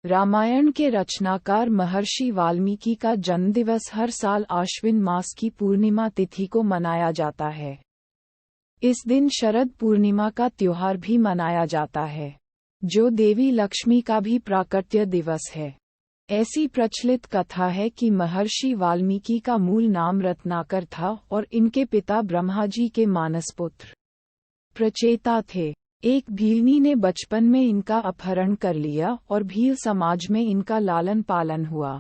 रामायण के रचनाकार महर्षि वाल्मीकि का जन्मदिवस हर साल आश्विन मास की पूर्णिमा तिथि को मनाया जाता है। इस दिन शरद पूर्णिमा का त्योहार भी मनाया जाता है, जो देवी लक्ष्मी का भी प्राकट्य दिवस है। ऐसी प्रचलित कथा है कि महर्षि वाल्मीकि का मूल नाम रत्नाकर था और इनके पिता ब्रह्मा जी के मानसपुत्र प्रचेता थे। एक भीलनी ने बचपन में इनका अपहरण कर लिया और भील समाज में इनका लालन पालन हुआ।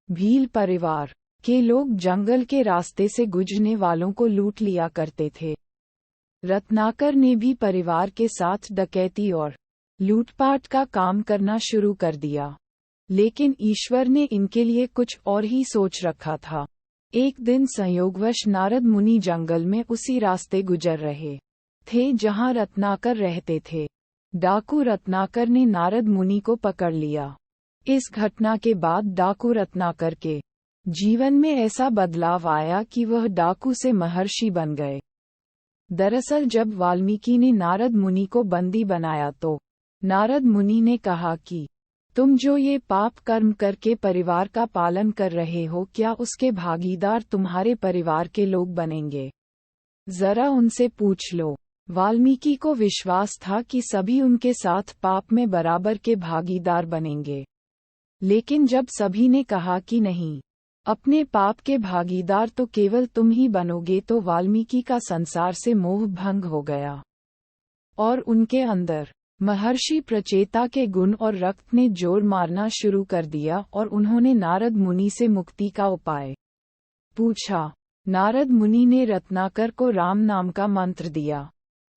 भील परिवार के लोग जंगल के रास्ते से गुजरने वालों को लूट लिया करते थे। रत्नाकर ने भी परिवार के साथ डकैती और लूटपाट का काम करना शुरू कर दिया, लेकिन ईश्वर ने इनके लिए कुछ और ही सोच रखा था। एक दिन संयोगवश नारद मुनि जंगल में उसी रास्ते गुजर रहे थे जहां रत्नाकर रहते थे। डाकू रत्नाकर ने नारद मुनि को पकड़ लिया। इस घटना के बाद डाकू रत्नाकर के जीवन में ऐसा बदलाव आया कि वह डाकू से महर्षि बन गए। दरअसल जब वाल्मीकि ने नारद मुनि को बंदी बनाया तो नारद मुनि ने कहा कि तुम जो ये पाप कर्म करके परिवार का पालन कर रहे हो, क्या उसके भागीदार तुम्हारे परिवार के लोग बनेंगे? जरा उनसे पूछ लो। वाल्मीकि को विश्वास था कि सभी उनके साथ पाप में बराबर के भागीदार बनेंगे, लेकिन जब सभी ने कहा कि नहीं, अपने पाप के भागीदार तो केवल तुम ही बनोगे, तो वाल्मीकि का संसार से मोह भंग हो गया और उनके अंदर महर्षि प्रचेता के गुण और रक्त ने जोर मारना शुरू कर दिया और उन्होंने नारद मुनि से मुक्ति का उपाय पूछा। नारद मुनि ने रत्नाकर को राम नाम का मंत्र दिया।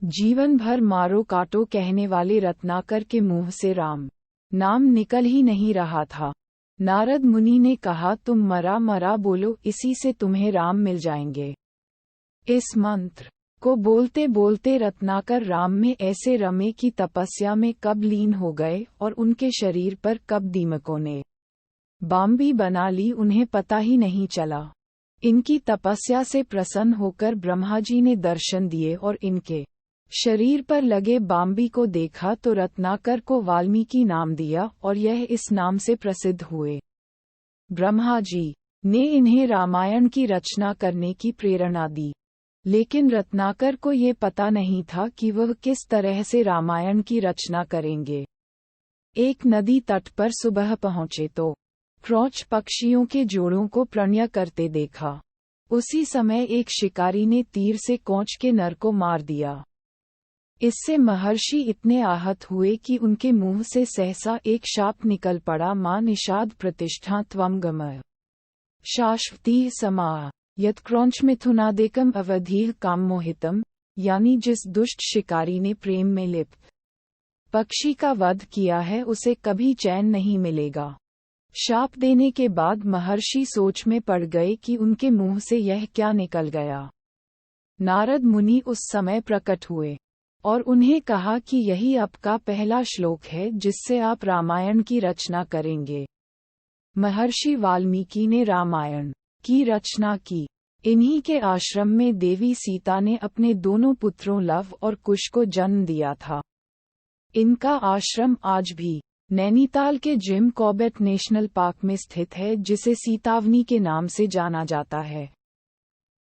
जीवन भर मारो काटो कहने वाले रत्नाकर के मुंह से राम नाम निकल ही नहीं रहा था। नारद मुनि ने कहा, तुम मरा मरा बोलो, इसी से तुम्हें राम मिल जाएंगे। इस मंत्र को बोलते बोलते रत्नाकर राम में ऐसे रमे कि तपस्या में कब लीन हो गए और उनके शरीर पर कब दीमकों ने बाम्बी बना ली, उन्हें पता ही नहीं चला। इनकी तपस्या से प्रसन्न होकर ब्रह्मा जी ने दर्शन दिए और इनके शरीर पर लगे बाम्बी को देखा तो रत्नाकर को वाल्मीकि नाम दिया और यह इस नाम से प्रसिद्ध हुए। ब्रह्मा जी ने इन्हें रामायण की रचना करने की प्रेरणा दी, लेकिन रत्नाकर को ये पता नहीं था कि वह किस तरह से रामायण की रचना करेंगे। एक नदी तट पर सुबह पहुंचे तो क्रोच पक्षियों के जोड़ों को प्रणय करते देखा। उसी समय एक शिकारी ने तीर से कोंच के नर को मार दिया। इससे महर्षि इतने आहत हुए कि उनके मुंह से सहसा एक शाप निकल पड़ा। मां निषाद प्रतिष्ठा त्वं गमय शाश्वती समा यत्क्रौंच मिथुनादेकम अवधीह काम मोहितम, यानी जिस दुष्ट शिकारी ने प्रेम में लिप्त पक्षी का वध किया है उसे कभी चैन नहीं मिलेगा। शाप देने के बाद महर्षि सोच में पड़ गए कि उनके मुंह से यह क्या निकल गया। नारद मुनि उस समय प्रकट हुए और उन्हें कहा कि यही आपका पहला श्लोक है जिससे आप रामायण की रचना करेंगे। महर्षि वाल्मीकि ने रामायण की रचना की। इन्हीं के आश्रम में देवी सीता ने अपने दोनों पुत्रों लव और कुश को जन्म दिया था। इनका आश्रम आज भी नैनीताल के जिम कॉर्बेट नेशनल पार्क में स्थित है, जिसे सीतावनी के नाम से जाना जाता है।